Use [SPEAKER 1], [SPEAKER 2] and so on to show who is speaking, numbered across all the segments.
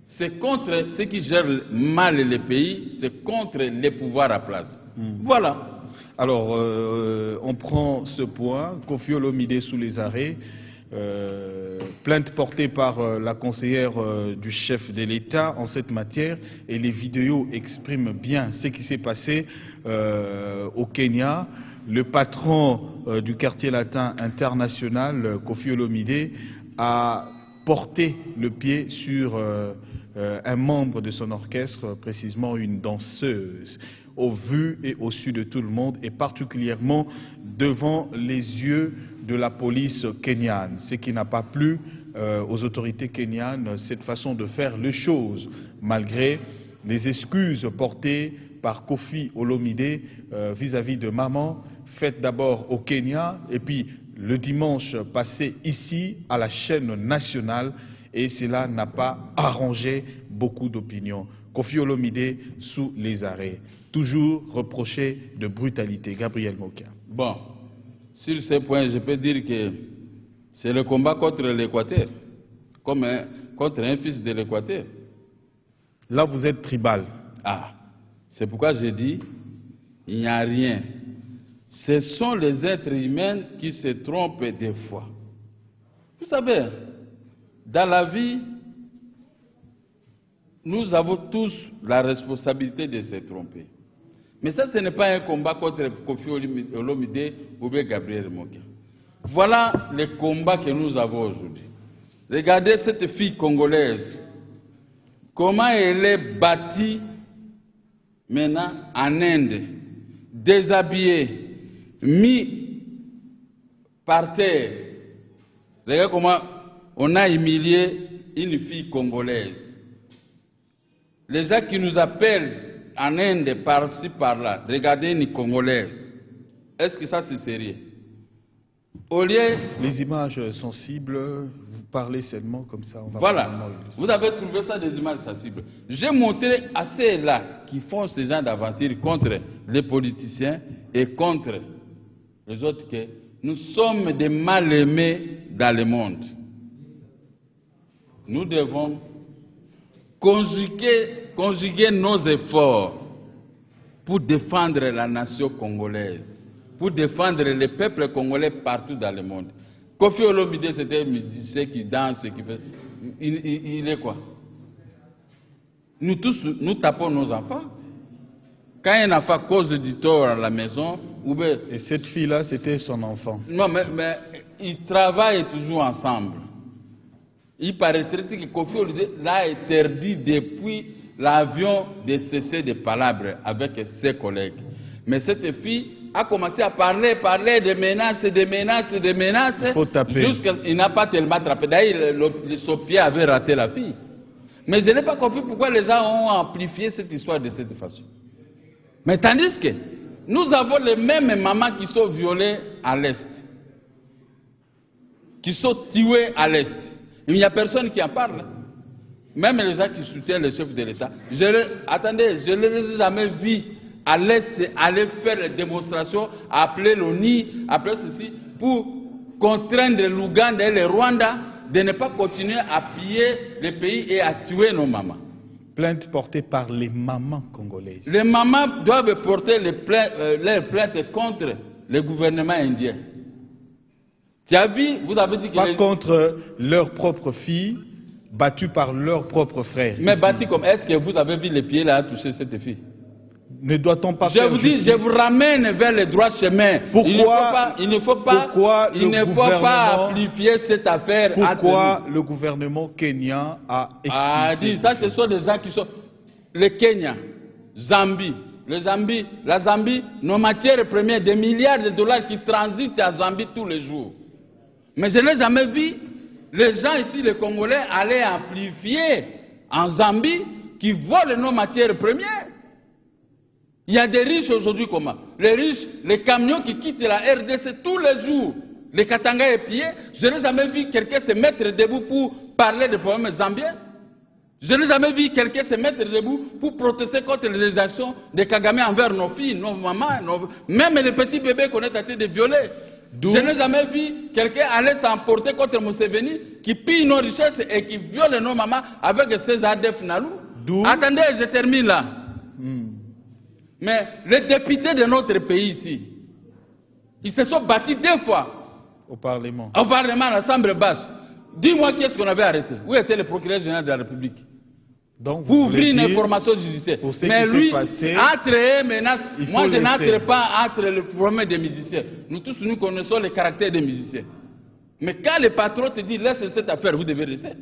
[SPEAKER 1] c'est contre ceux qui gèrent mal le pays, c'est contre les pouvoirs à place. Voilà.
[SPEAKER 2] Alors, on prend ce point, Koffi Olomide sous les arrêts, plainte portée par la conseillère du chef de l'État en cette matière, et les vidéos expriment bien ce qui s'est passé au Kenya. Le patron du quartier latin international, Koffi Olomide, a porté le pied sur un membre de son orchestre, précisément une danseuse, au vu et au su de tout le monde, et particulièrement devant les yeux de la police kenyane, ce qui n'a pas plu aux autorités kenyanes, cette façon de faire les choses, malgré les excuses portées par Koffi Olomide vis-à-vis de maman, faites d'abord au Kenya, et puis le dimanche passé ici, à la chaîne nationale, et cela n'a pas arrangé beaucoup d'opinions. Koffi Olomide sous les arrêts, toujours reproché de brutalité. Gabriel Mokia.
[SPEAKER 1] Bon, sur ce point, je peux dire que c'est le combat contre l'Équateur, comme contre un fils de l'Équateur.
[SPEAKER 2] Là, vous êtes tribal.
[SPEAKER 1] Ah, c'est pourquoi j'ai dit, il n'y a rien. Ce sont les êtres humains qui se trompent des fois. Vous savez, dans la vie, nous avons tous la responsabilité de se tromper. Mais ça, ce n'est pas un combat contre Koffi Olomide ou bien Gabriel Mokia. Voilà les combats que nous avons aujourd'hui. Regardez cette fille congolaise. Comment elle est bâtie maintenant en Inde, déshabillée, mis par terre. Regardez comment on a humilié une fille congolaise. Les gens qui nous appellent en Inde, par-ci, par-là, regardez une Congolaise. Est-ce que ça c'est sérieux? Au lieu...
[SPEAKER 2] Les images sensibles, vous parlez seulement comme ça. On va
[SPEAKER 1] voilà, vous avez trouvé ça des images sensibles. J'ai montré à ceux-là qui font ce genre d'aventure contre les politiciens et contre les autres que nous sommes des mal-aimés dans le monde. Nous devons conjuguer nos efforts pour défendre la nation congolaise, pour défendre le peuple congolais partout dans le monde. Koffi Olomide, c'était un musicien qui danse, qui fait... Il est quoi? Nous tous, nous tapons nos enfants. Quand un enfant cause du tort à la maison, ou bien...
[SPEAKER 2] Et cette fille-là, c'était son enfant.
[SPEAKER 1] Non, mais ils travaillent toujours ensemble. Il paraîtrait que Koffi Olomide l'a interdit depuis l'avion de cesser de palabres avec ses collègues. Mais cette fille a commencé à parler de menaces.
[SPEAKER 2] Il faut taper.
[SPEAKER 1] Jusqu'à il n'a pas tellement attrapé. D'ailleurs, son pied avait raté la fille. Mais je n'ai pas compris pourquoi les gens ont amplifié cette histoire de cette façon. Mais tandis que nous avons les mêmes mamans qui sont violées à l'Est, qui sont tuées à l'Est. Il n'y a personne qui en parle. Même les gens qui soutiennent le chef de l'État. Attendez, je ne les ai jamais vus à l'Est aller faire des démonstrations, appeler l'ONU, appeler ceci, pour contraindre l'Ouganda et le Rwanda de ne pas continuer à piller les pays et à tuer nos mamans.
[SPEAKER 2] Plainte portée par les mamans congolaises.
[SPEAKER 1] Les mamans doivent porter leurs plaintes contre le gouvernement indien. Tu as vu, vous avez dit que...
[SPEAKER 2] Pas contre leurs propres filles, battues par leurs propres frères.
[SPEAKER 1] Mais battues comme... Est-ce que vous avez vu les pieds là toucher cette fille?
[SPEAKER 2] Ne doit-on pas
[SPEAKER 1] je vous dis, je vous ramène vers le droit chemin.
[SPEAKER 2] Pourquoi
[SPEAKER 1] il ne faut pas amplifier cette affaire.
[SPEAKER 2] Pourquoi le gouvernement kenyan a expulsé?
[SPEAKER 1] Ça, ce sont des gens qui sont... Le Kenya, Zambie. La Zambie, nos matières premières, des milliards de dollars qui transitent à Zambie tous les jours. Mais je n'ai jamais vu les gens ici, les Congolais, aller amplifier en Zambie qui volent nos matières premières. Il y a des riches aujourd'hui comment? Les riches, les camions qui quittent la RDC tous les jours, les Katanga et pieds. Je n'ai jamais vu quelqu'un se mettre debout pour parler des problèmes zambiens. Je n'ai jamais vu quelqu'un se mettre debout pour protester contre les exactions de Kagame envers nos filles, nos mamans, même les petits bébés qu'on est en train de violer. Je n'ai jamais vu quelqu'un aller s'emporter contre Museveni, qui pille nos richesses et qui viole nos mamans avec ses ADF Nalou. Attendez, je termine là. Mais les députés de notre pays ici, ils se sont battus 2 fois.
[SPEAKER 2] Au Parlement.
[SPEAKER 1] Au Parlement, à l'Assemblée basse. Dis-moi qui est-ce qu'on avait arrêté. Où était le procureur général de la République?
[SPEAKER 2] Donc,
[SPEAKER 1] pour ouvrir une information judiciaire. Mais lui, entre eux, menace, moi je n'entre pas entre le problème des musiciens. Nous tous, nous connaissons le caractère des musiciens. Mais quand le patron te dit, laisse cette affaire, vous devez laisser.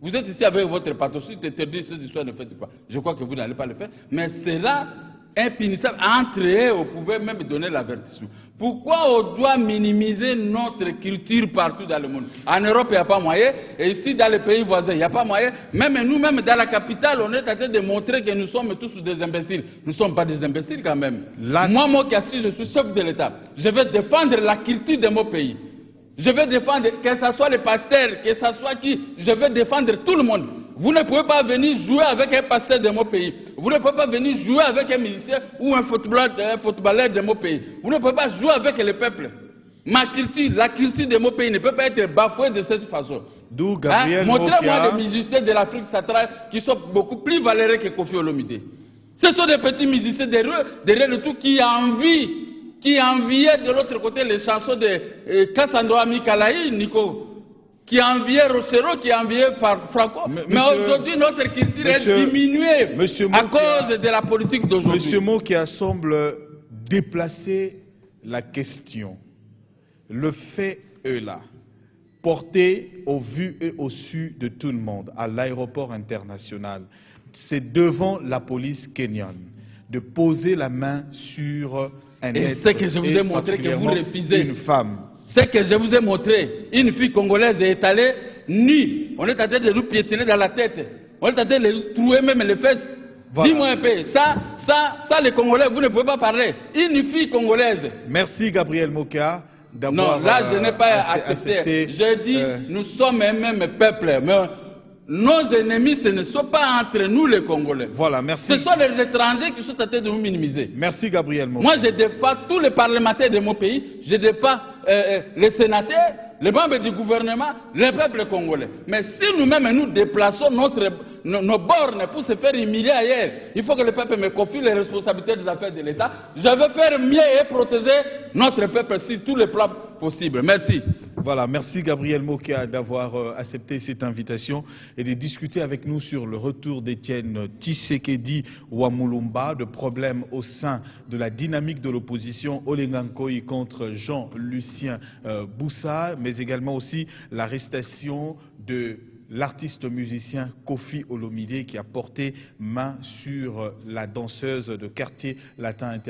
[SPEAKER 1] Vous êtes ici avec votre patron, si tu te dis ces histoires, ne faites pas. Je crois que vous n'allez pas le faire. Mais c'est là, impénissable. Entre eux, on pouvait même donner l'avertissement. Pourquoi on doit minimiser notre culture partout dans le monde? En Europe, il n'y a pas moyen. Et ici, dans les pays voisins, il n'y a pas moyen. Même nous-mêmes, dans la capitale, on est en train de montrer que nous sommes tous des imbéciles. Nous ne sommes pas des imbéciles quand même. Moi, Mokiassi, je suis chef de l'État. Je vais défendre la culture de mon pays. Je vais défendre, que ce soit les pasteurs, que ce soit qui, je vais défendre tout le monde. Vous ne pouvez pas venir jouer avec un pasteur de mon pays. Vous ne pouvez pas venir jouer avec un musicien ou un footballeur de mon pays. Vous ne pouvez pas jouer avec le peuple. Ma culture, la culture de mon pays ne peut pas être bafouée de cette façon.
[SPEAKER 2] D'où Gabriel
[SPEAKER 1] Montrez-moi des musiciens de l'Afrique centrale qui sont beaucoup plus valeureux que Koffi Olomide. Ce sont des petits musiciens derrière le tout qui enviaient de l'autre côté les chansons de Cassandro Amikalaï, Nico. Qui enviait Rossero, qui enviait Franco. Mais aujourd'hui, notre culture est diminuée à cause de la politique d'aujourd'hui.
[SPEAKER 2] Monsieur Mokia semble déplacer la question. Le fait est là, porté au vu et au su de tout le monde, à l'aéroport international. C'est devant la police kenyane de poser la main sur un être.
[SPEAKER 1] Et c'est que je vous ai montré que vous refusez.
[SPEAKER 2] Une femme.
[SPEAKER 1] C'est que je vous ai montré, une fille congolaise est allée nue. On est en train de nous piétiner dans la tête. On est en train de lui trouver même les fesses. Voilà. Dis-moi un peu, ça les Congolais, vous ne pouvez pas parler. Une fille congolaise.
[SPEAKER 2] Merci Gabriel Mokia d'avoir
[SPEAKER 1] Non, là je n'ai pas accepté. J'ai dit, nous sommes un même peuple. Mais nos ennemis, ce ne sont pas entre nous les Congolais.
[SPEAKER 2] Voilà, merci.
[SPEAKER 1] Ce sont les étrangers qui sont en train de nous minimiser.
[SPEAKER 2] Merci Gabriel Mokia.
[SPEAKER 1] Moi, je défends tous les parlementaires de mon pays. Je défends les sénateurs, les membres du gouvernement, le peuple congolais. Mais si nous-mêmes nous déplaçons nos bornes pour se faire humilier ailleurs, il faut que le peuple me confie les responsabilités des affaires de l'État. Je vais faire mieux et protéger notre peuple sur tous les plans possibles. Merci.
[SPEAKER 2] Voilà, merci Gabriel Mokia d'avoir accepté cette invitation et de discuter avec nous sur le retour d'Étienne Tshisekedi Wamulumba, de problèmes au sein de la dynamique de l'opposition Olengankoy contre Jean-Lucien Boussa, mais également aussi l'arrestation de l'artiste musicien Koffi Olomide qui a porté main sur la danseuse de quartier latin international.